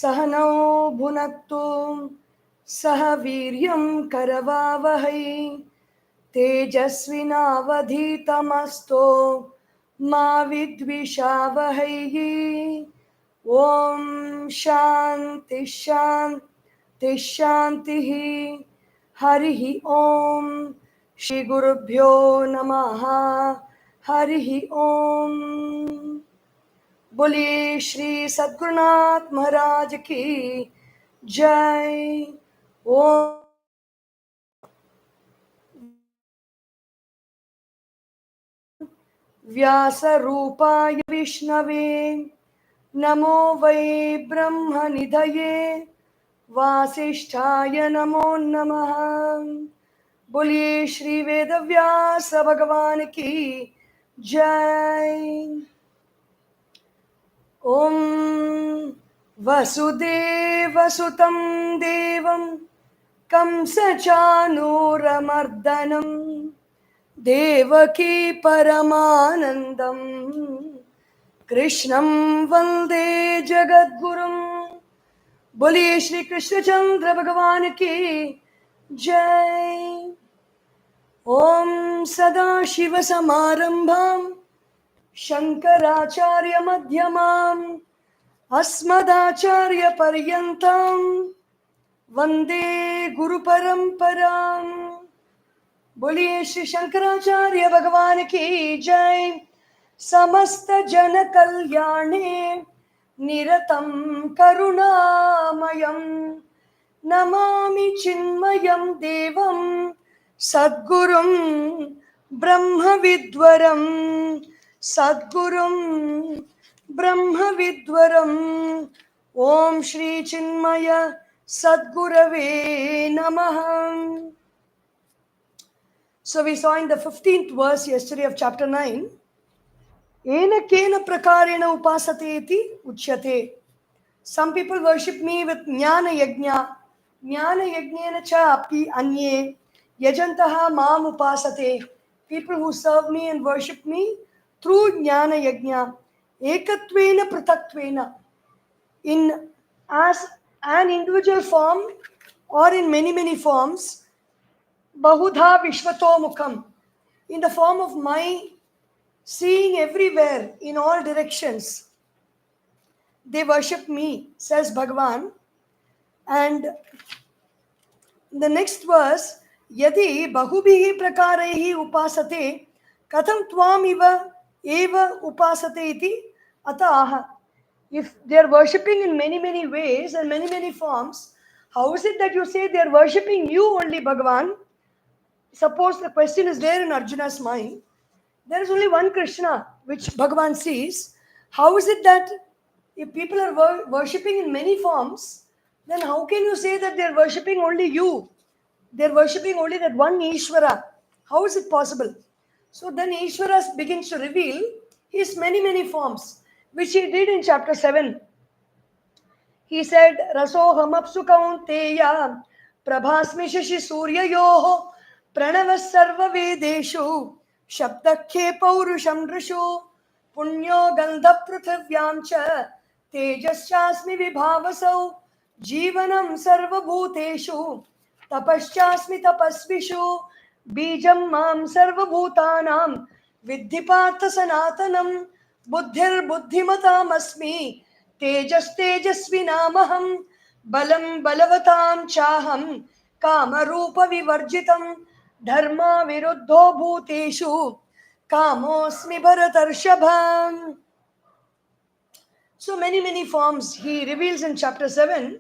सहनौ भुनक्तु सह वीर्यं करवावहै तेजस्विनावधीतमस्तु मा विद्विषावहै। ॐ शान्ति शान्ति शान्तिः। हरिः ॐ श्री गुरुभ्यो नमः। हरिः ॐ। बोलिए श्री सद्गुरुनाथ महाराज की जय। ओम व्यासरूपाय विष्णवे नमो वै ब्रह्मनिधये वासिष्ठाय नमो नमः। बोलिए श्री वेदव्यास भगवान की जय। ओम वसुदेवसुतं देवं कंसचानूरमर्दनं देवकी परमानंदं कृष्णं वंदे जगद्गुरुं। बोलिए श्री कृष्णचंद्र भगवान की जय। ओम सदाशिवसमारंभां शंकराचार्य मध्यमाम् अस्मदाचार्यपर्यन्तां वंदे गुरुपरंपरां। बोलिए श्री शंकराचार्य भगवान की जय। समस्त जन कल्याणे निरतं करुणामयं नमामि चिन्मयं देवं सद्गुरुं ब्रह्मविद्वरं सद्गुरुं ब्रह्मविद्वरम्। ओम श्री चिन्मय सद्गुरवे नमः। So we saw in the 15th verse yesterday of chapter 9, ena kena prakarena upasate iti uchyate. Some people worship me with jnana yajna. Jnana yajnena cha api anye yajantaha mam upasate. People who serve me and worship me through jnana yajna. Ekatvena pratatvena. In as an individual form or in many forms, bahudha vishvato mukham, in the form of my seeing everywhere in all directions, they worship me, says Bhagavan. And the next verse, yadi bahubihi prakarehi upasate katham tvam eva upasate iti ataha. If they are worshipping in many ways and many forms, how is it that you say they are worshipping you only, Bhagavan? Suppose the question is there in Arjuna's mind. There is only one Krishna which Bhagavan sees. How is it that if people are worshipping in many forms, then how can you say that they are worshipping only you? They are worshipping only that one Ishvara. How is it possible? So then Ishvara begins to reveal his many forms, which he did in chapter 7. He said, Rasoham apsu kaunteya prabhasmi shashi suryayoho pranavas sarva vedeshu shabdakhe paurusham drishu punyo gandha pruthivyam cha tejasyasmi vibhavasau jivanam sarva bhuteshu tapashasmi tapasvishu बीजं मां सर्वभूतानां विद्धि पार्थ सनातनं बुद्धिर्बुद्धिमतामस्मि तेजस्तेजस्विनामहं बलं बलवतां चाहं कामरूपविवर्जितं धर्मविरुद्धो भूतेषु कामोऽस्मि भरतर्षभम्. So many forms he reveals in chapter 7,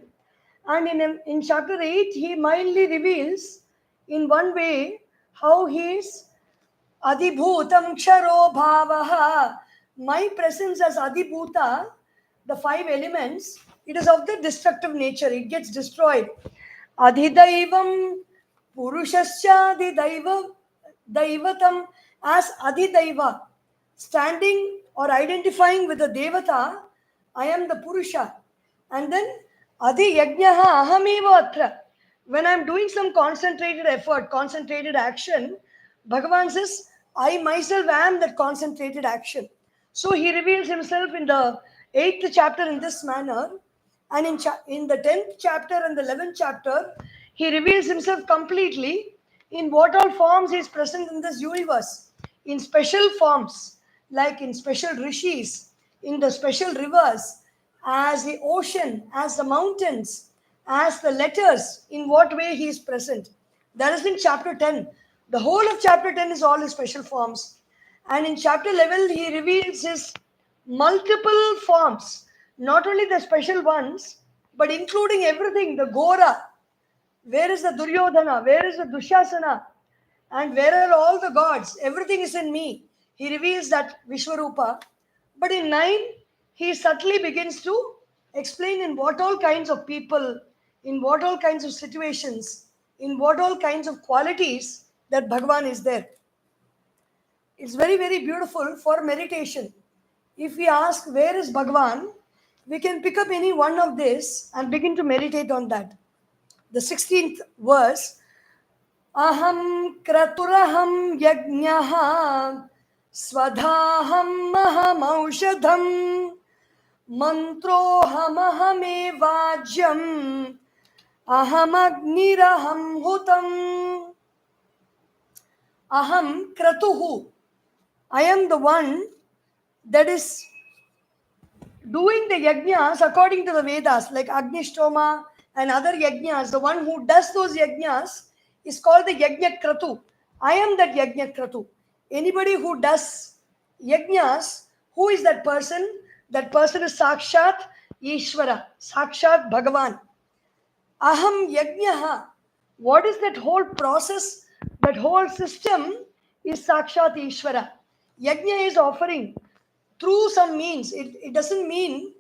and in chapter 8 he mildly reveals in one way how he is Adibhutam Ksharo Bhavaha. My presence as Adibhuta, the five elements, it is of the destructive nature. It gets destroyed. Adhidaivam Purushasya Daivatam, as Adhidaiva, standing or identifying with the Devata, I am the Purusha. And then Adi Yajnaha Ahameva Atra. When I am doing some concentrated effort, concentrated action, Bhagavan says, I myself am that concentrated action. So he reveals himself in the 8th chapter in this manner. And in the 10th chapter and the 11th chapter, he reveals himself completely in what all forms he is present in this universe. In special forms, like in special rishis, in the special rivers, as the ocean, as the mountains, as the letters, in what way he is present. That is in chapter 10. The whole of chapter 10 is all his special forms. And in chapter 11, he reveals his multiple forms, not only the special ones, but including everything, the Gora. Where is the Duryodhana? Where is the Dushasana? And where are all the gods? Everything is in me. He reveals that Vishwarupa. But in 9, he subtly begins to explain in what all kinds of people, in what all kinds of situations, in what all kinds of qualities that Bhagavan is there. It's very, very beautiful for meditation. If we ask where is Bhagavan, we can pick up any one of this and begin to meditate on that. The 16th verse, Aham kraturaham yajnaha swadhaham maham aushadham mantroham ahamevajyam aham agniraham hutam. Aham kratuhu. I am the one that is doing the yajnas according to the Vedas, like Agnishtoma and other yajnas. The one who does those yajnas is called the Yajna Kratu. I am that Yajna Kratu. Anybody who does yajnas, who is that person? That person is Sakshat Ishvara, Sakshat Bhagavan. Aham Yajnaha. What is that whole process? That whole system is Sakshat Ishvara. Yajna is offering through some means. It doesn't mean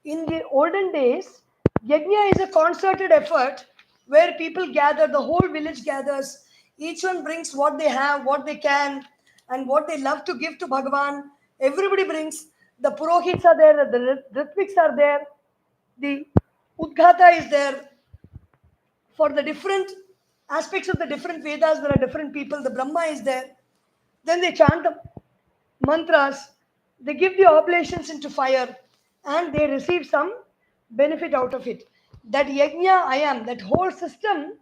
in the olden days, Yajna is a concerted effort where people gather, the whole village gathers, each one brings what they have, what they can, and what they love to give to Bhagavan. Everybody brings. The Purohits are there, the Ritviks are there, the Udghata is there. For the different aspects of the different Vedas, there are different people. The Brahma is there. Then they chant the mantras, they give the oblations into fire, and they receive some benefit out of it. That yajna I am, that whole system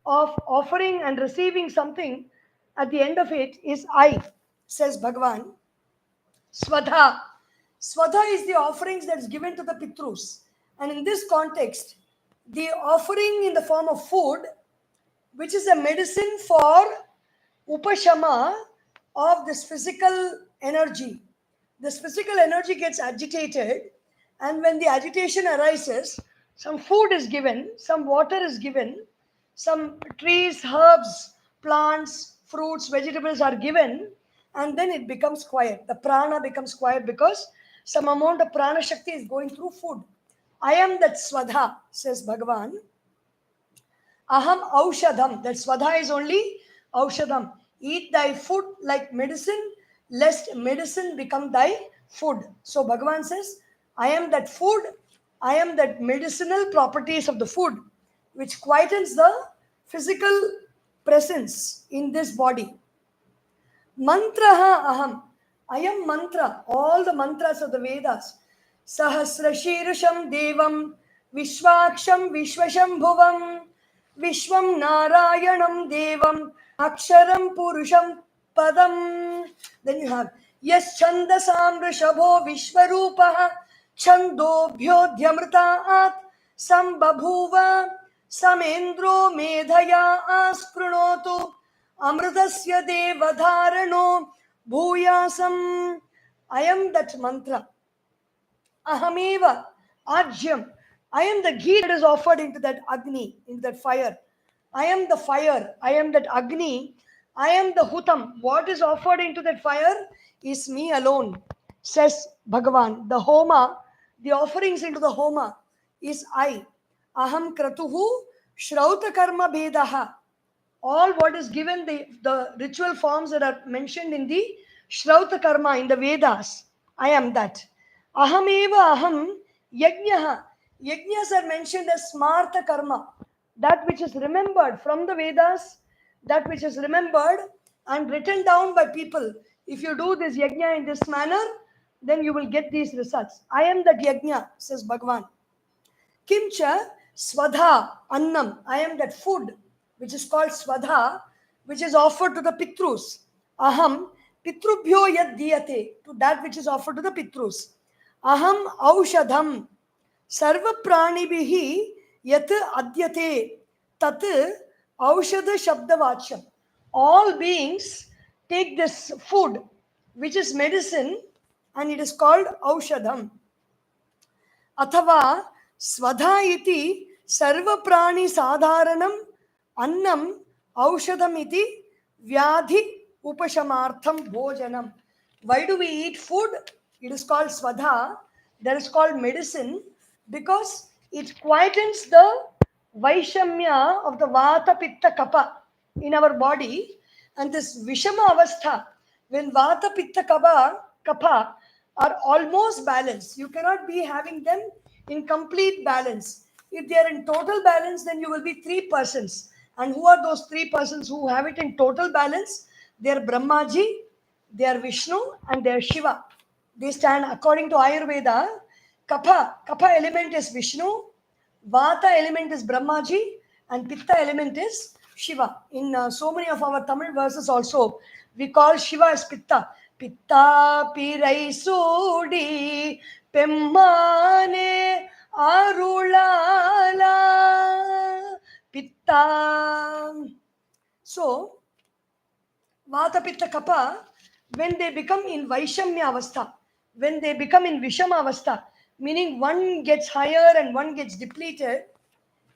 of offering and receiving something at the end of it is I, says Bhagavan. Swadha. Swadha is the offerings that is given to the Pitrus. And in this context, the offering in the form of food, which is a medicine for upashama of this physical energy. This physical energy gets agitated, and when the agitation arises, some food is given, some water is given, some trees, herbs, plants, fruits, vegetables are given, and then it becomes quiet. The prana becomes quiet because some amount of prana shakti is going through food. I am that swadha, says Bhagavan. Aham aushadham. That swadha is only aushadham. Eat thy food like medicine, lest medicine become thy food. So Bhagavan says, I am that food, I am that medicinal properties of the food, which quietens the physical presence in this body. Mantraha aham. I am mantra. All the mantras of the Vedas. Sahasra Shirasham Devam Vishwaksham Vishwashambhuvam Vishwam Narayanam Devam Aksharam Purusham Padam. Then you have Yes Chandasam Rishabho Vishwarupaha Chandobhyodhyamritaat Sambabhuva Samendro Medhaya Askrunotu Amritasya Devadharano Bhuyasam. I am that mantra. Ahameva Ajyam. I am the ghee that is offered into that Agni, into that fire. I am the fire. I am that Agni. I am the Hutam. What is offered into that fire is me alone, says Bhagavan. The Homa, the offerings into the Homa is I. Aham Kratuhu Shrauta Karma Bedaha. All what is given, the ritual forms that are mentioned in the Shrauta Karma, in the Vedas, I am that. Aham eva aham yajnaha. Yajnas are mentioned as smarta karma, that which is remembered from the Vedas, that which is remembered and written down by people. If you do this yajna in this manner, then you will get these results. I am that yajna, says Bhagavan. Kimcha Swadha Annam. I am that food which is called Swadha, which is offered to the Pitrus. Aham Pitrubhyo Yad Diyate, to that which is offered to the Pitrus. Aham Aushadham Sarva Pranibhihi Yat Adyate Tat Aushadha Shabdavachyam. All beings take this food, which is medicine, and it is called Aushadham. Athava Swadha iti Sarva Prani Sadharanam Annam Aushadham iti Vyadhi Upashamartham Bhojanam. Why do we eat food? It is called Swadha. That is called medicine because it quietens the Vaishamya of the Vata Pitta Kapha in our body. And this Vishama Avastha, when Vata Pitta Kapha are almost balanced, you cannot be having them in complete balance. If they are in total balance, then you will be three persons. And who are those three persons who have it in total balance? They are Brahmaji, they are Vishnu, and they are Shiva. They stand according to Ayurveda. Kapha element is Vishnu, Vata element is Brahmaji, and Pitta element is Shiva. In so many of our Tamil verses also, we call Shiva as Pitta. Pitta Pirai Sudi Pemmane Arulala Pitta. So, Vata Pitta Kapha, when they become in Vaishamya Avastha, when they become in Vishama Avastha, meaning one gets higher and one gets depleted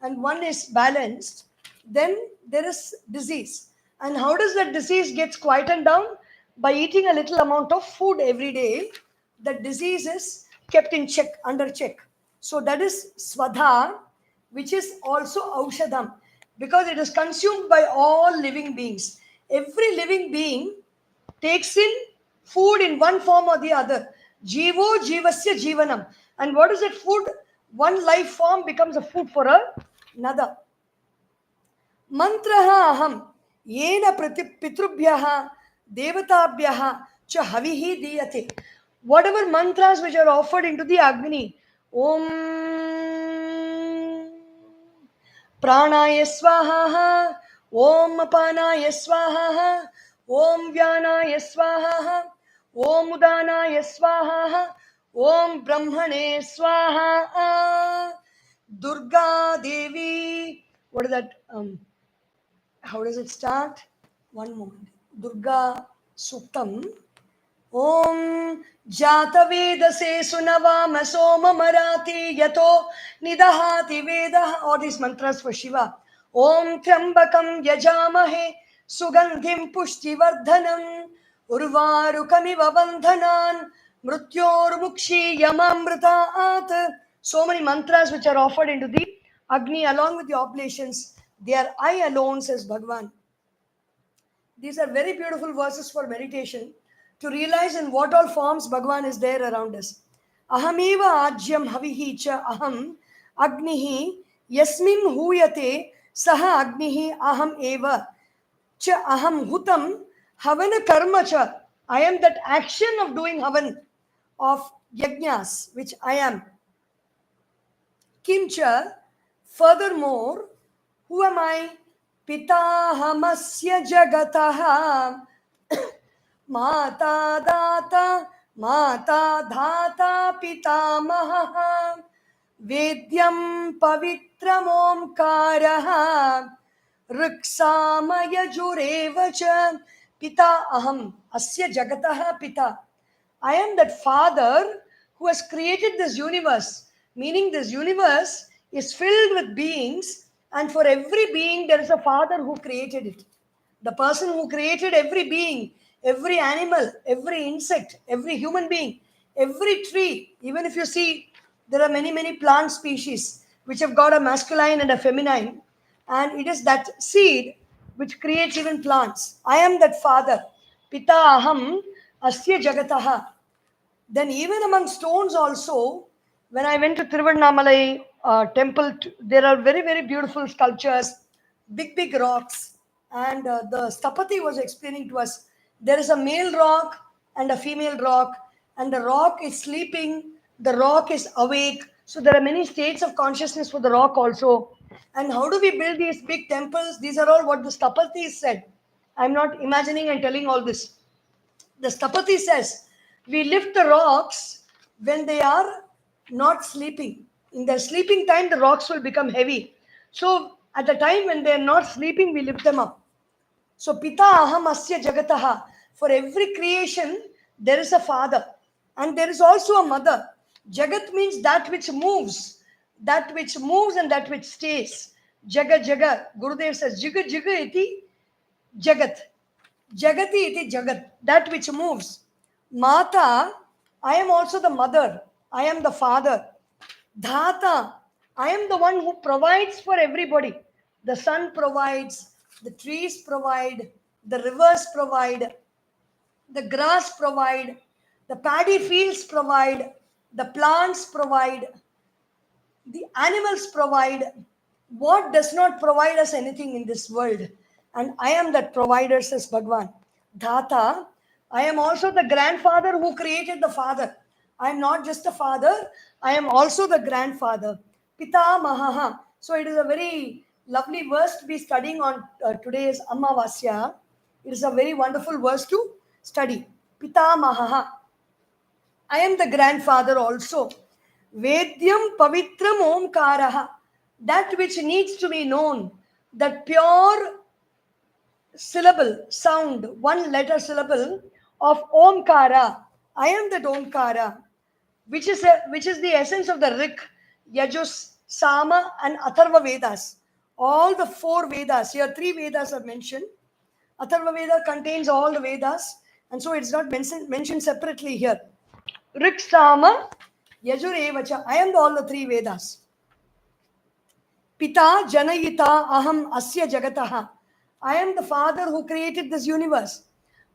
and one is balanced, then there is disease. And how does that disease get quietened down? By eating a little amount of food every day. The disease is kept in check, under check. So that is Swadha, which is also Aushadham, because it is consumed by all living beings. Every living being takes in food in one form or the other. Jivo Jivasya Jivanam. And what is that food? One life form becomes a food for another. Mantraha aham yena pitrubhyaha devatabhyaha cha havihi diyate. Whatever mantras which are offered into the Agni, Om Pranaya Swaha, Om Apanaya Swaha, Om Vyanaya Swaha, Om Udanaya Swaha, Om Brahmane Swaha, Durga Devi. What is that? How does it start? One moment. Durga Suktam. Om Jatavedase Sunavama Soma Marati Yato Nidahati Vedah. All these mantras for Shiva. Om Trambakam Yajamahe Sugandhim Pushtivardhanam Urvarukamiva Bandhanan Mrutyor Mukshi Yamamritaat. So many mantras which are offered into the Agni along with the oblations. They are I alone, says Bhagavan. These are very beautiful verses for meditation to realize in what all forms Bhagavan is there around us. Ahameva ajyam havihi cha aham agnihi yasmin huyate saha agnihi aham eva cha aham hutam havana karma cha. I am that action of doing havan of yajnas, which I am. Kimcha, furthermore, who am I? Pitahamasya jagataha Mata data pitamaha Vedyam pavitram omkaraha Riksamaya jurevacha Pita aham asya jagataha pita. I am that father who has created this universe, meaning this universe is filled with beings, and for every being there is a father who created it. The person who created every being, every animal, every insect, every human being, every tree. Even if you see, there are many, many plant species which have got a masculine and a feminine, and it is that seed which creates even plants. I am that father. Pita aham asya jagataha. Then even among stones also, when I went to Tiruvannamalai temple, there are very, very beautiful sculptures, big, big rocks. And the Stapati was explaining to us, there is a male rock and a female rock, and the rock is sleeping, the rock is awake, So there are many states of consciousness for the rock also. And how do we build these big temples? These are all what the Sthapatis said. I'm not imagining and telling all this. The Stapati says, we lift the rocks when they are not sleeping. In their sleeping time, the rocks will become heavy. So at the time when they are not sleeping, we lift them up. So Pita Aham Asya Jagataha. For every creation, there is a father. And there is also a mother. Jagat means that which moves. That which moves and that which stays. Jaga Jaga. Gurudev says, Jiga Jiga iti Jagat. Jagati iti Jagat, that which moves. Mata, I am also the mother. I am the father. Dhata, I am the one who provides for everybody. The sun provides, the trees provide, the rivers provide, the grass provide, the paddy fields provide, the plants provide, the animals provide. What does not provide us anything in this world? And I am that provider, says Bhagwan. Dhata, I am also the grandfather who created the father. I am not just a father, I am also the grandfather. Pita Mahaha. So it is a very lovely verse to be studying on today's Amavasya. It is a very wonderful verse to study. Pita Mahaha. I am the grandfather also. Vedyam Pavitram Omkaraha. That which needs to be known. That pure syllable, sound, one letter syllable of Omkara. I am that Omkara, which is the essence of the Rik, Yajus, Sama, and Atharva Vedas. All the 4 Vedas. Here 3 Vedas are mentioned. Atharva Veda contains all the Vedas, and so it's not mentioned separately here. Rik, Sama, Yajur, Evacha. I am all the 3 Vedas. Pita Janayita Aham Asya Jagataha. I am the father who created this universe.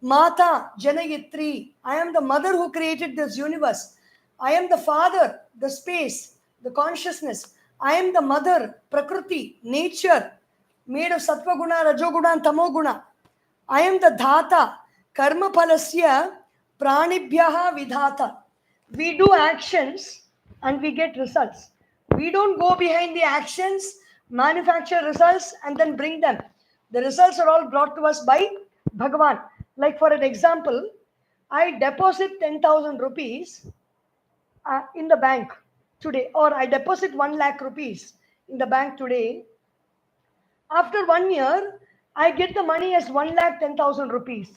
Mata Janayitri. I am the mother who created this universe. I am the father, the space, the consciousness. I am the mother, Prakriti, nature, made of Sattva Guna, Rajoguna, and Tamoguna. I am the Dhata, Karma Palasya, Pranibhyaha Vidhata. We do actions and we get results. We don't go behind the actions, manufacture results, and then bring them. The results are all brought to us by Bhagavan. Like for an example, I deposit 10,000 rupees in the bank today, or I deposit 1 lakh rupees in the bank today. After 1 year, I get the money as 1,10,000 rupees.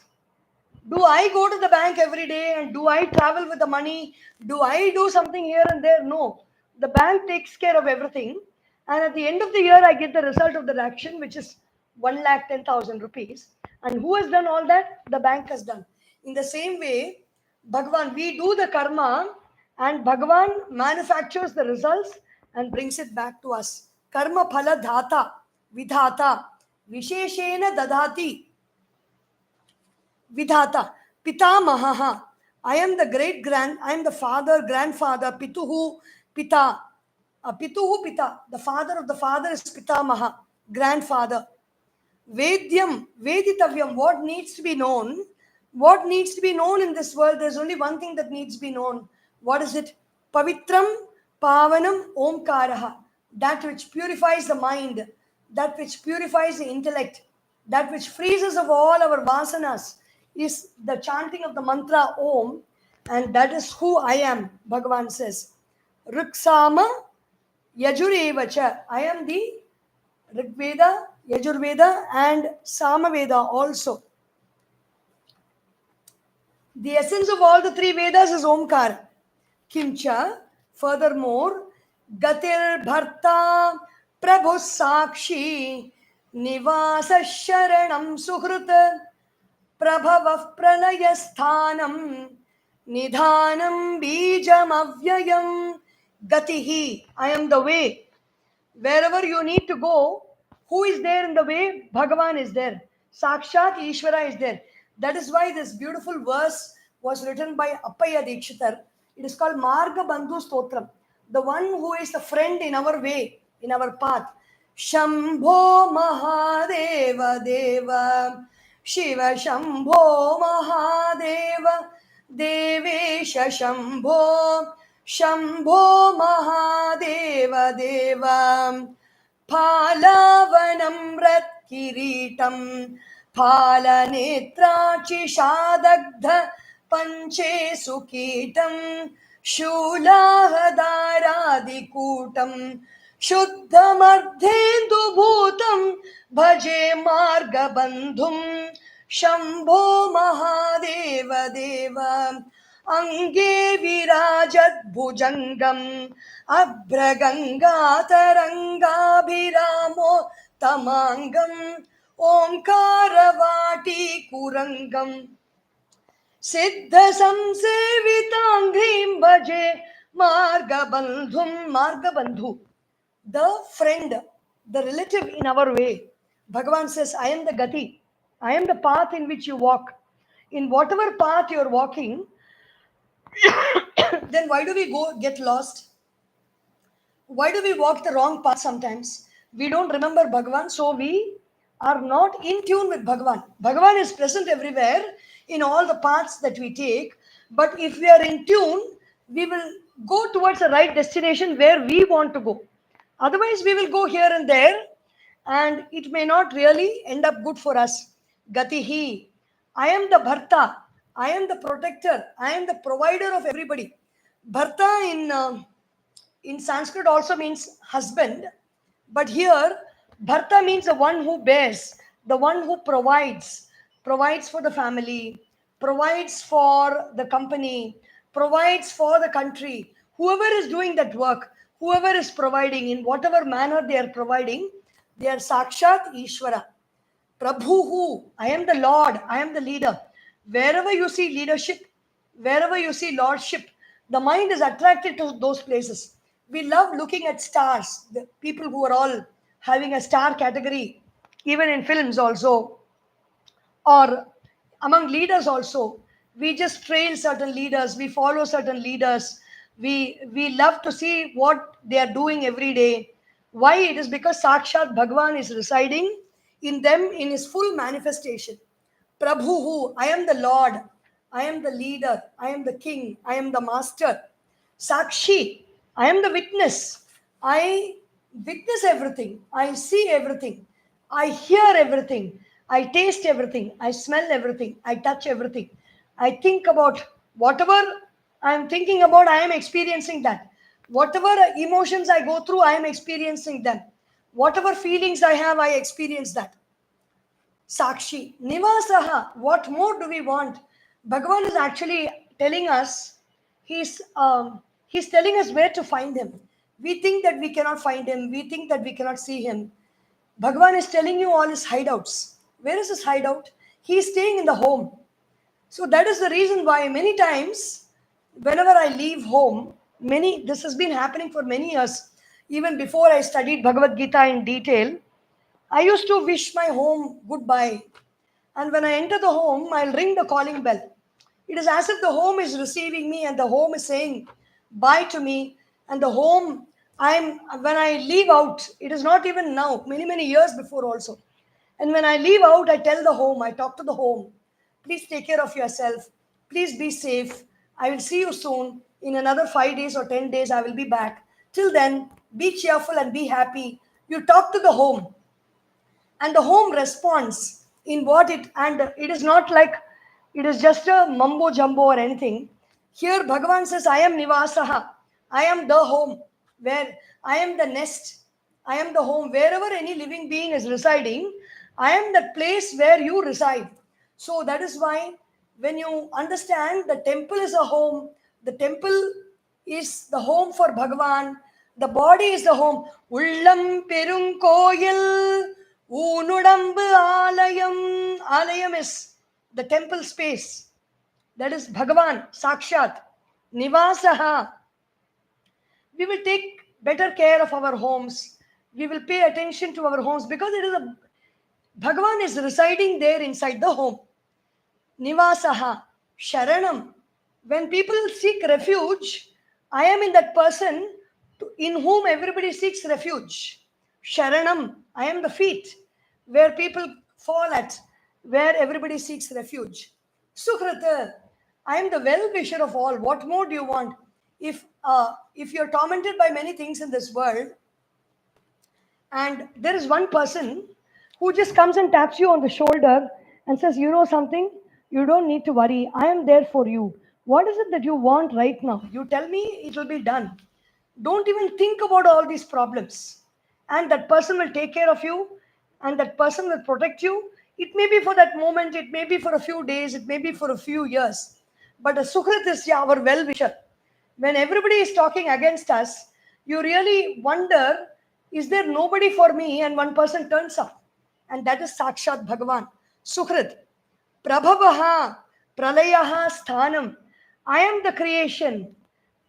Do I go to the bank every day and do I travel with the money? Do I do something here and there? No. The bank takes care of everything. And at the end of the year, I get the result of that action, which is 1,10,000 rupees. And who has done all that? The bank has done. In the same way, Bhagavan, we do the karma and Bhagavan manufactures the results and brings it back to us. Karma phala dhata, vidhata, visheshena dadhati. Vidhata, Pitamaha. I am the I am the father, grandfather, Pituhu, Pita. Pituhu, Pita. The father of the father is Pitamaha, grandfather. Vedyam, Veditavyam, what needs to be known? What needs to be known in this world? There's only one thing that needs to be known. What is it? Pavitram, Pavanam, Omkaraha. That which purifies the mind, that which purifies the intellect, that which frees us of all our vasanas is the chanting of the mantra Om, and that is who I am, Bhagavan says. Riksama Yajurevacha. I am the Rig Veda, Yajurveda, and Samaveda also. The essence of all the 3 Vedas is Omkara. Kimcha, furthermore, Gatir Bharta Prabhu Sakshi Nivasa Sharanam Suhrut Prabhavav Pranayasthanam Nidhanam Bijam Avyayam Gatihi. I am the way. Wherever you need to go, who is there in the way? Bhagavan is there. Sakshat Ishvara is there. That is why this beautiful verse was written by Appaya Dikshitar. It is called Marga Bandhu Stotram. The one who is the friend in our way, in our path. Shambho Mahadeva Deva Shiva Shambho Mahadeva Devesha Shambho Shambho Mahadeva Deva Phalavanam Rat Kiritam Phalanetrachi Shadagdha Panche Sukitam Shulahadaradikutam Shuddhamardhendu Bhutam Bhaje Margabandhum Shambho Mahadeva Deva Ange Virajat Bhujangam Abragangatarangaabhiramo Tamangam Omkaravati Kurangam Siddha Samsevitangrim Bhaje Margabandhu. The friend, the relative in our way. Bhagavan says, I am the gati. I am the path in which you walk. In whatever path you are walking, then why do we go get lost? Why do we walk the wrong path sometimes? We don't remember Bhagavan, so we are not in tune with Bhagavan. Bhagavan is present everywhere in all the paths that we take, but if we are in tune, we will go towards the right destination where we want to go. Otherwise, we will go here and there, and it may not really end up good for us. Gatihi. I am the Bharta. I am the protector. I am the provider of everybody. Bharta in Sanskrit also means husband, but here Bharta means the one who bears, the one who provides for the family, provides for the company, provides for the country. Whoever is doing that work, whoever is providing in whatever manner they are providing, they are Sakshat Ishvara. Prabhuhu, I am the Lord, I am the leader. Wherever you see leadership, wherever you see lordship, the mind is attracted to those places. We love looking at stars, the people who are all having a star category, even in films also, or among leaders also. We just trail certain leaders, we follow certain leaders, we love to see what they are doing every day. Why? It is because Sakshat Bhagavan is residing in them in his full manifestation. Prabhuhu, I am the Lord, I am the leader, I am the king, I am the master. Sakshi, I am the witness. I witness everything, I see everything, I hear everything, I taste everything, I smell everything, I touch everything, I think about whatever I am thinking about, I am experiencing that. Whatever emotions I go through, I am experiencing them. Whatever feelings I have, I experience that. Sakshi, Nivasaha, what more do we want? Bhagavan is actually telling us, he's telling us where to find him. We think that we cannot find him, we think that we cannot see him. Bhagavan is telling you all his hideouts. Where is his hideout? He is staying in the home. So that is the reason why many times, whenever I leave home, this has been happening for many years. Even before I studied Bhagavad Gita in detail, I used to wish my home goodbye. And when I enter the home, I'll ring the calling bell. It is as if the home is receiving me and the home is saying bye to me. And the home, when I leave out, it is not even now, many, many years before also. And when I leave out, I tell the home, I talk to the home, please take care of yourself. Please be safe. I will see you soon. In another 5 days or 10 days, I will be back. Till then, be cheerful and be happy. You talk to the home, and the home responds in what it, and it is not like it is just a mumbo jumbo or anything. Here Bhagavan says, I am Nivasaha, I am the home, where I am the nest, I am the home. Wherever any living being is residing, I am that place where you reside. So that is why when you understand the temple is a home, the temple is the home for Bhagavan, the body is the home. Ullam perunkoyil Unudambu Alayam. Alayam is the temple space. That is Bhagavan, Sakshat, Nivasaha. We will take better care of our homes. We will pay attention to our homes because Bhagavan is residing there inside the home. Nivasaha, Sharanam. When people seek refuge, I am in that person in whom everybody seeks refuge. Sharanam, I am the feet where people fall at, where everybody seeks refuge. Sukhrata, I am the well-wisher of all. What more do you want? If you're tormented by many things in this world, and there is one person who just comes and taps you on the shoulder and says, you know something, you don't need to worry, I am there for you. What is it that you want right now? You tell me, it will be done. Don't even think about all these problems. And that person will take care of you, and that person will protect you. It may be for that moment, it may be for a few days, it may be for a few years. But a Sukrit is our well wisher. When everybody is talking against us, you really wonder, is there nobody for me? And one person turns up. And that is Sakshat Bhagavan. Sukrit. Prabhavaha Pralayaha Sthanam. I am the creation.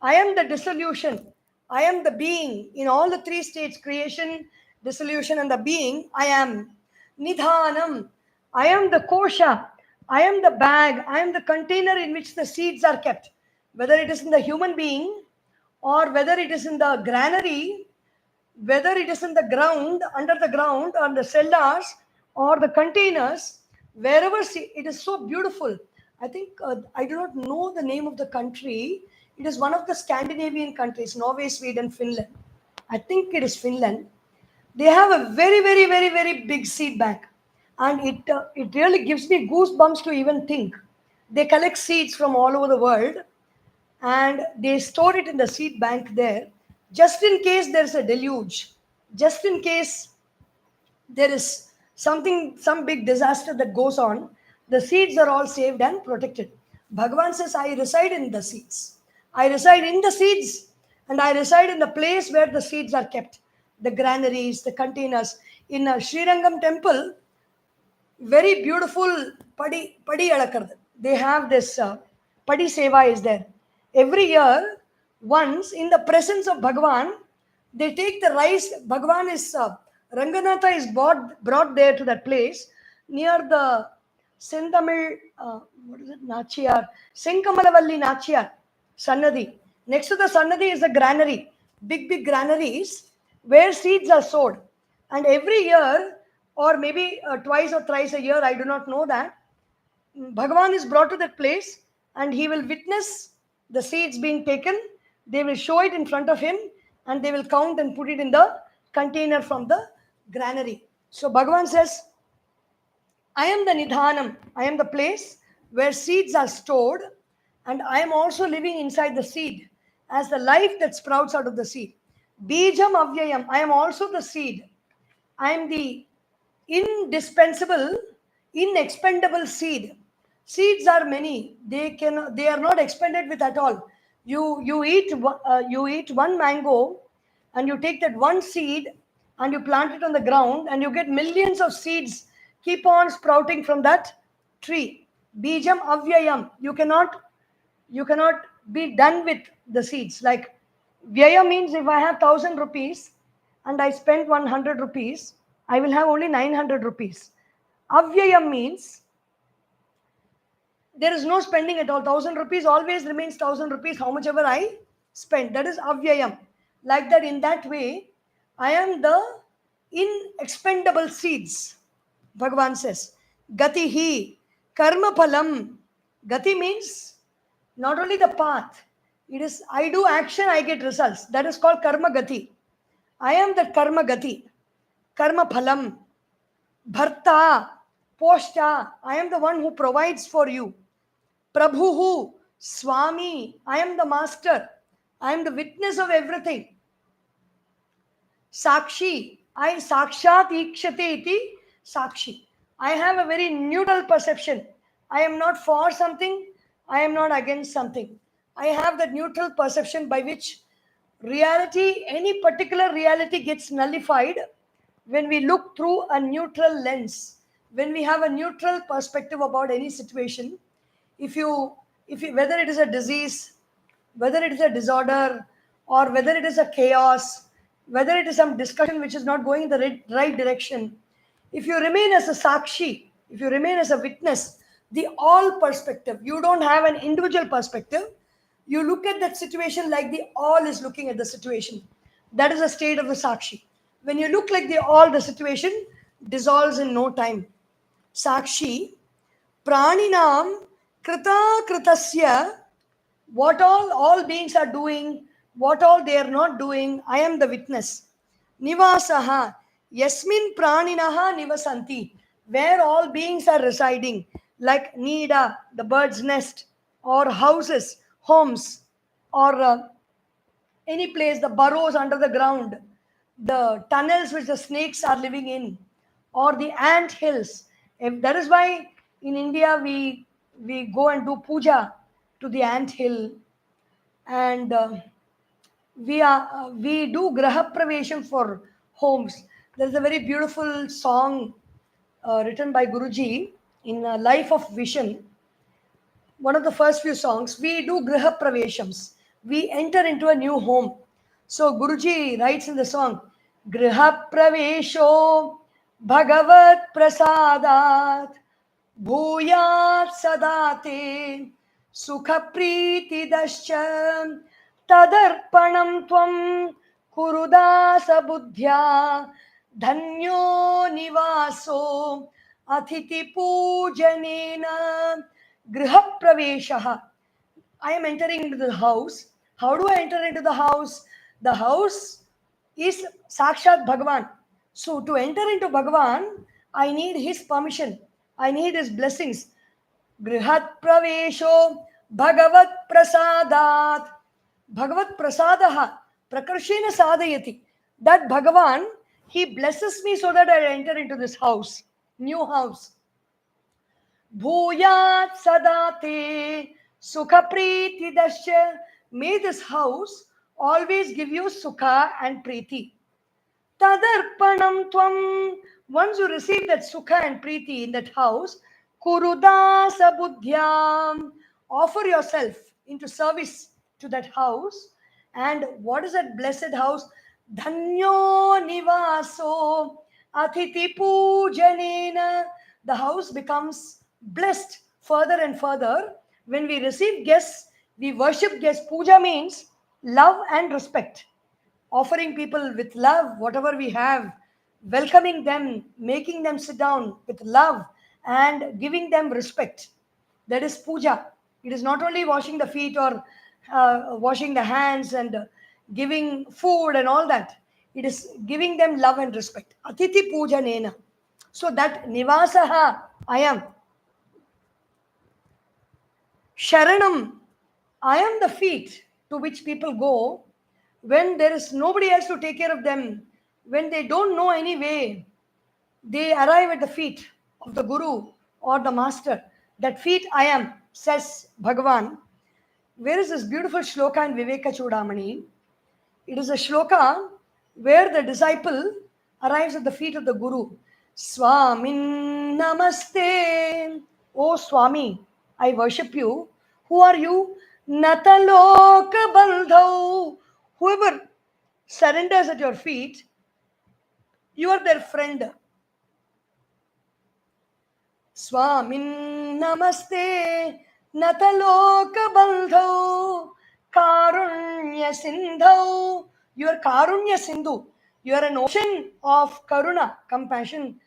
I am the dissolution. I am the being. In all the three states, creation, dissolution, and the being, I am. Nidhanam. I am the kosha. I am the bag. I am the container in which the seeds are kept. Whether it is in the human being, or whether it is in the granary, whether it is in the ground, under the ground, or the cellars, or the containers, wherever it is so beautiful. I think, I do not know the name of the country. It is one of the Scandinavian countries, Norway, Sweden, Finland. I think it is Finland. They have a very, very, very, very big seed bank. And it really gives me goosebumps to even think. They collect seeds from all over the world, and they store it in the seed bank there, just in case there's a deluge, just in case there is some big disaster that goes on. The seeds are all saved and protected. Bhagavan says, I reside in the seeds. I reside in the seeds, and I reside in the place where the seeds are kept, the granaries, the containers. In a Srirangam temple, very beautiful padi alakardu. They have this padi seva is there. Every year, once in the presence of Bhagavan, they take the rice. Bhagavan is Ranganatha is brought there to that place near the Sendamil, what is it, Nachiyar, Senkamalavalli Nachiyar, Sannadi. Next to the Sannadi is a granary, big granaries where seeds are sowed. And every year, or maybe twice or thrice a year, I do not know that, Bhagavan is brought to that place, and he will witness the seeds being taken. They will show it in front of him, and they will count and put it in the container from the granary. So Bhagavan says, I am the Nidhanam. I am the place where seeds are stored, and I am also living inside the seed as the life that sprouts out of the seed. Bijam Avyayam. I am also the seed. I am the indispensable, inexpendable seed. Seeds are many. They are not expended with at all. You eat one mango, and you take that one seed and you plant it on the ground, and you get millions of seeds keep on sprouting from that tree. Bijam avyayam. You cannot be done with the seeds. Like vyaya means, if I have 1,000 rupees and I spend 100 rupees, I will have only 900 rupees. Avyayam means there is no spending at all. 1,000 rupees always remains 1,000 rupees, how much ever I spend. That is avyayam. Like that, in that way, I am the inexpendable seeds. Bhagavan says, Gati hi, karma phalam. Gati means not only the path. It is, I do action, I get results. That is called karma gati. I am the karma gati. Karma phalam. Bharta, Poshta, I am the one who provides for you. Prabhuhu, Swami, I am the master. I am the witness of everything. Sakshi, I sakshat ikshate iti sakshi. I have a very neutral perception. I am not for something, I am not against something. I have that neutral perception by which reality, any particular reality, gets nullified when we look through a neutral lens. When we have a neutral perspective about any situation, if you whether it is a disease, whether it is a disorder, or whether it is a chaos, whether it is some discussion which is not going in the right direction, if you remain as a sakshi, if you remain as a witness, the all perspective, you don't have an individual perspective, you look at that situation like the all is looking at the situation. That is a state of the sakshi. When you look like the all, the situation dissolves in no time. Sakshi, praninam krita kritasya What all beings are doing, what all they are not doing, I am the witness. Nivasaha, yasmin praninaha nivasanti, where all beings are residing, like Nida, the bird's nest, or houses, homes, or any place, the burrows under the ground, the tunnels which the snakes are living in, or the ant hills. That is why in India we go and do puja to the ant hill, and we do graha pravesham for homes. There is a very beautiful song written by Guruji in Life of Vision. One of the first few songs, we do griha praveshams. We enter into a new home. So Guruji writes in the song, griha pravesho bhagavat prasadat bhuyat sadate sukha priti dascha tadarpanam tvam kurudasa buddhya dhanyo nivaso अतिथि पूजनेन गृह प्रवेशः. I am entering into the house. How do I enter into the house? The house is Sakshat Bhagavan. So to enter into Bhagavan, I need his permission. I need his blessings. Grihat pravesho bhagavat prasadat. Bhagavat prasadaha prakarshena sadayati. That Bhagavan, he blesses me so that I enter into this house, new house. Bhuyat sadate sukha priti dasya. May this house always give you sukha and priti. Tadarpanam tvam. Once you receive that sukha and priti in that house, kurudasa buddhyam. Offer yourself into service to that house. And what is that blessed house? Dhanyo nivaso atiti pujanena. The house becomes blessed further and further. When we receive guests, we worship guests. Puja means love and respect. Offering people with love whatever we have, welcoming them, making them sit down with love, and giving them respect. That is puja. It is not only washing the feet or washing the hands and giving food and all that. It is giving them love and respect. Atiti puja nena. So that nivasaha, I am. Sharanam, I am the feet to which people go when there is nobody else to take care of them, when they don't know any way. They arrive at the feet of the Guru or the Master. That feet I am, says Bhagavan. Where is this beautiful shloka in Viveka Chudamani? It is a shloka where the disciple arrives at the feet of the Guru. Swamin Namaste. Oh Swami, I worship you. Who are you? Nataloka Bandhau. Whoever surrenders at your feet, you are their friend. Swamin Namaste Nataloka Bandhau Karunya Sindhau. You are Karunya Sindhu. You are an ocean of Karuna, compassion.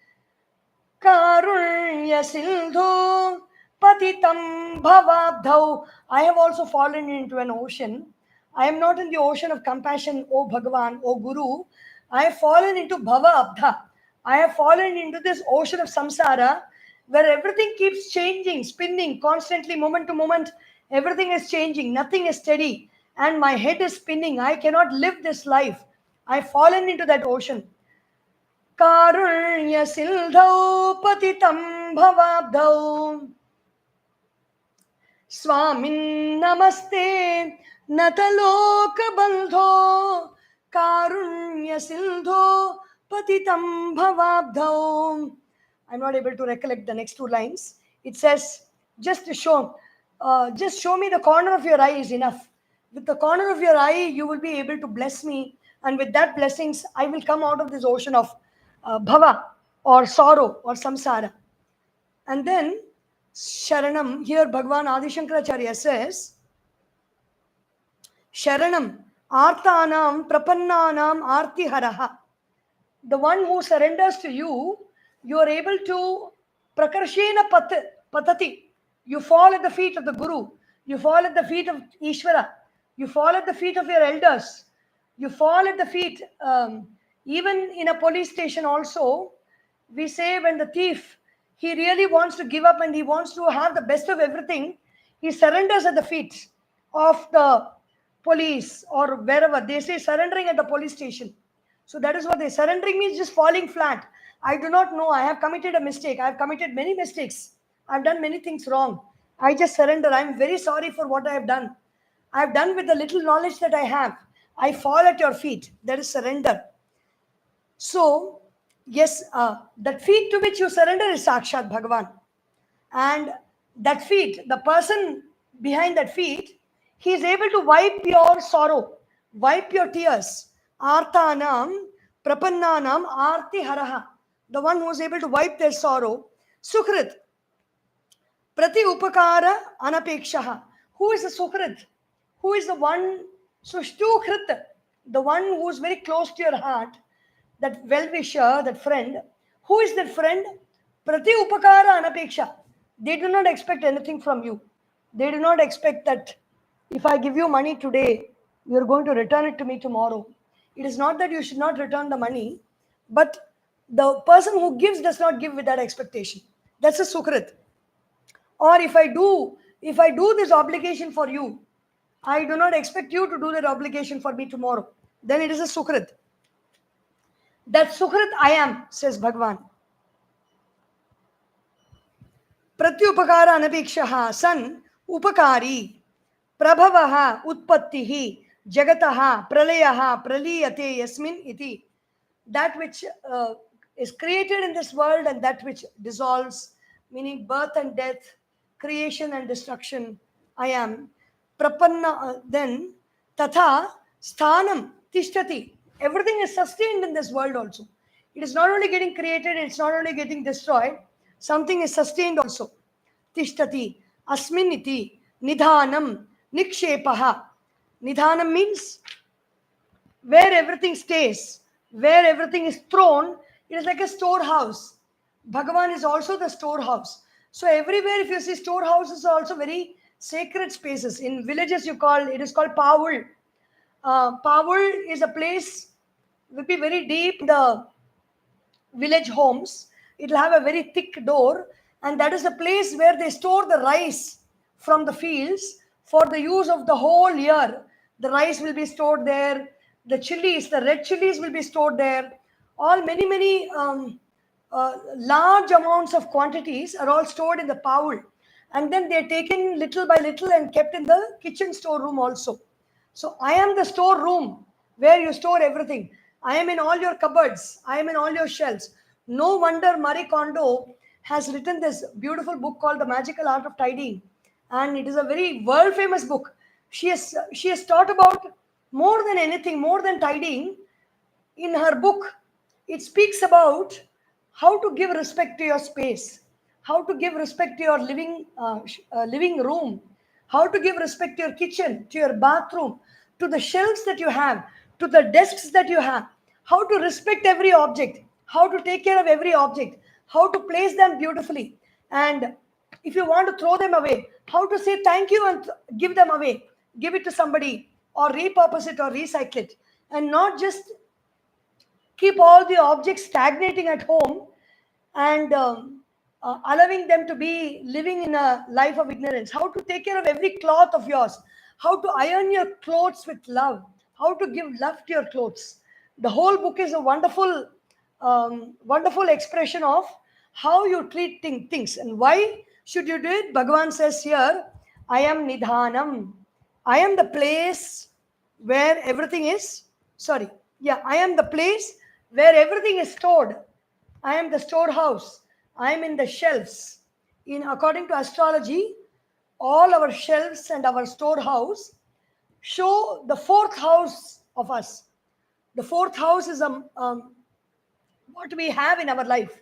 Karunya Sindhu Patitam Bhavabdhau. I have also fallen into an ocean. I am not in the ocean of compassion, O Bhagavan, O Guru. I have fallen into Bhava Abdha. I have fallen into this ocean of samsara where everything keeps changing, spinning constantly, moment to moment. Everything is changing, nothing is steady, and my head is spinning. I cannot live this life. I have fallen into that ocean. Karunya Sildhau Patitam Bhavabdhau Swamin Namaste Nataloka Bandho Karunya Sildho Patitam Bhavabdhau. I'm not able to recollect the next two lines. It says, just show me the corner of your eye is enough. With the corner of your eye, you will be able to bless me. And with that blessings, I will come out of this ocean of bhava or sorrow or samsara. And then Sharanam, here Bhagavan Adisankaracharya says, Sharanam, Artanam, Prapannanam, Artiharaha. The one who surrenders to you, you are able to Prakarshena Patati. You fall at the feet of the Guru. You fall at the feet of Ishvara. You fall at the feet of your elders. You fall at the feet, even in a police station also, we say when the thief, he really wants to give up and he wants to have the best of everything, he surrenders at the feet of the police or wherever. They say surrendering at the police station. So that is what they surrendering means, just falling flat. I do not know. I have committed a mistake. I have committed many mistakes. I've done many things wrong. I just surrender. I'm very sorry for what I have done. I've done with the little knowledge that I have. I fall at your feet. That is surrender. So, yes, that feet to which you surrender is Sakshat Bhagavan. And that feet, the person behind that feet, he is able to wipe your sorrow, wipe your tears. Arthanam, Prapannanam, Arti Haraha. The one who is able to wipe their sorrow. Sukrit, Prati Upakara Anapekshaha. Who is the Sukrit? Who is the one, Sushtukrit, the one who is very close to your heart, that well-wisher, that friend. Who is that friend? Prati Upakara Anapeksha. They do not expect anything from you. They do not expect that if I give you money today, you are going to return it to me tomorrow. It is not that you should not return the money, but the person who gives does not give with that expectation. That's a Sukrit. Or if I do this obligation for you, I do not expect you to do that obligation for me tomorrow. Then it is a Sukrit. That Sukrit I am, says Bhagavan. Pratyupakara anapekshaha san upakari prabhavaha utpattihi jagataha pralayaha praliyate yasmin iti. That which is created in this world and that which dissolves, meaning birth and death, creation and destruction, I am. Prapanna, then tatha sthanam tishtati. Everything is sustained in this world also. It is not only getting created, it's not only getting destroyed, something is sustained also. Tishtati, asminiti, nidhanam, nikshepaha. Nidhanam means where everything stays, where everything is thrown. It is like a storehouse. Bhagavan is also the storehouse. So everywhere, if you see, storehouses are also very sacred spaces. In villages, it is called Pavul. Pavul is a place, will be very deep in the village homes. It will have a very thick door, and that is the place where they store the rice from the fields for the use of the whole year. The rice will be stored there. The chilies, the red chilies will be stored there. All many large amounts of quantities are all stored in the Pavul, and then they are taken little by little and kept in the kitchen storeroom also. So I am the storeroom where you store everything. I am in all your cupboards. I am in all your shelves. No wonder Marie Kondo has written this beautiful book called The Magical Art of Tidying. And it is a very world famous book. She has taught about more than anything, more than tidying. In her book, it speaks about how to give respect to your space, how to give respect to your living room, how to give respect to your kitchen, to your bathroom, to the shelves that you have, to the desks that you have, how to respect every object, how to take care of every object, how to place them beautifully. And if you want to throw them away, how to say thank you and give them away, give it to somebody, or repurpose it or recycle it, and not just keep all the objects stagnating at home and allowing them to be living in a life of ignorance. How to take care of every cloth of yours, how to iron your clothes with love, how to give love to your clothes. The whole book is a wonderful expression of how you treat things and why should you do it. Bhagavan says here, I am Nidhanam. I am the place where everything is, I am the place where everything is stored. I am the storehouse. I am in the shelves. According to astrology, all our shelves and our storehouse show the fourth house of us. The fourth house is what we have in our life.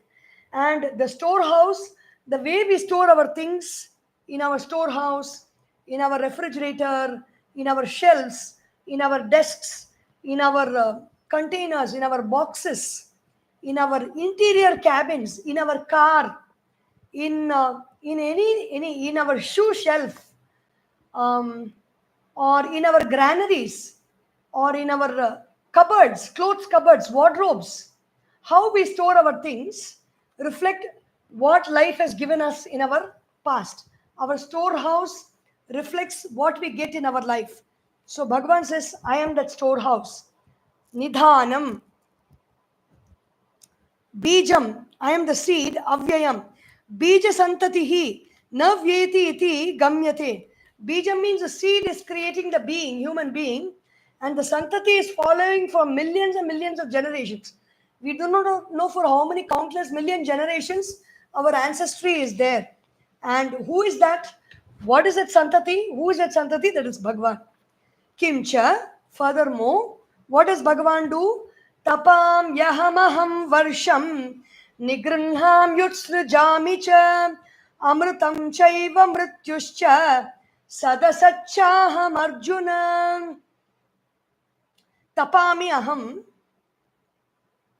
And the storehouse, the way we store our things in our storehouse, in our refrigerator, in our shelves, in our desks, in our containers, in our boxes, in our interior cabins, in our car, in our shoe shelf, or in our granaries, or in our cupboards, clothes cupboards, wardrobes. How we store our things reflect what life has given us in our past. Our storehouse reflects what we get in our life. So Bhagavan says, I am that storehouse. Nidhanam. Bijam, I am the seed, avyayam. Bija santatihi, na vyeti iti gamyate. Bijam means the seed is creating the being, human being, and the santati is following for millions and millions of generations. We do not know for how many countless million generations our ancestry is there. And who is that? What is that santati? Who is that santati? That is Bhagavan. Kimcha, furthermore, what does Bhagavan do? Tapam yahamaham varsham nigrinham yutsrujami cha amrutam chaiva mrityuscha sadasachaham arjuna. Tapami aham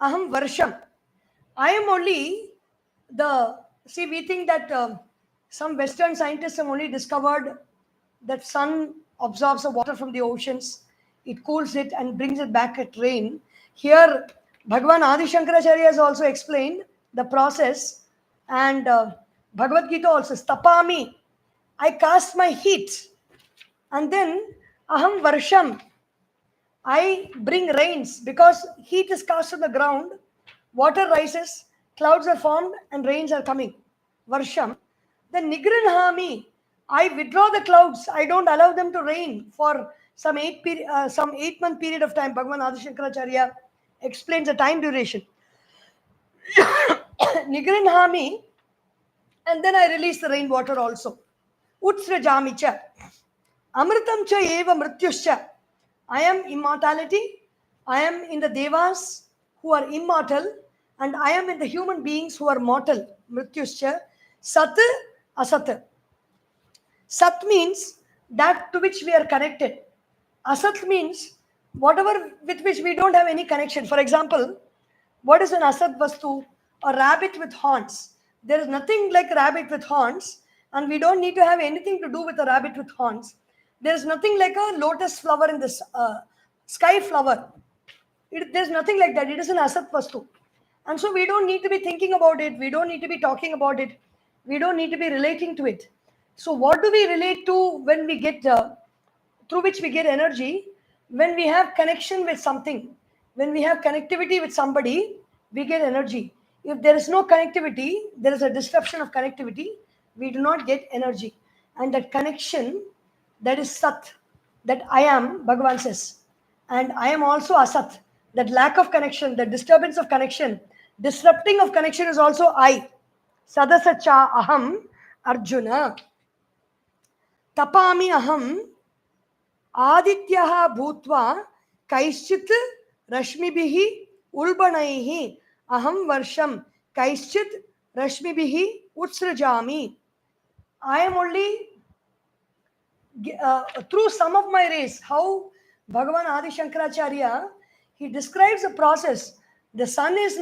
varsham. I am only see, we think that some Western scientists have only discovered that sun absorbs the water from the oceans, it cools it and brings it back at rain. Here, Bhagavan Adisankaracharya has also explained the process, and Bhagavad Gita also, Tapami, I cast my heat, and then Aham Varsham, I bring rains, because heat is cast on the ground, water rises, clouds are formed, and rains are coming. Varsham. Then Nigrinhami, I withdraw the clouds. I don't allow them to rain for some 8-month period of time. Bhagavan Adisankaracharya explains the time duration. Nigrinhami, and then I release the rainwater also. Utsrajami cha. Amritam cha eva mrityuscha. I am immortality. I am in the devas who are immortal, and I am in the human beings who are mortal. Mrityuscha. Sat, asat. Sat means that to which we are connected. Asat means whatever with which we don't have any connection. For example, what is an asat vastu? A rabbit with horns. There is nothing like a rabbit with horns, and we don't need to have anything to do with a rabbit with horns. There is nothing like a lotus flower in this sky flower. There's nothing like that. It is an asat vastu. And so we don't need to be thinking about it. We don't need to be talking about it. We don't need to be relating to it. So what do we relate to when we get, through which we get energy? When we have connection with something, when we have connectivity with somebody, we get energy. If there is no connectivity, there is a disruption of connectivity, we do not get energy. And that connection, that is Sat, that I am, Bhagavan says. And I am also Asat. That lack of connection, the disturbance of connection, disrupting of connection is also I. Sadasacha aham Arjuna. Tapami aham adityaha bhutva kaischit rashmibihi ulbanaihi aham varsham kaischit rashmibihi utsrajami. I am only through some of my rays. How Bhagavan Adisankaracharya, he describes a process. The sun is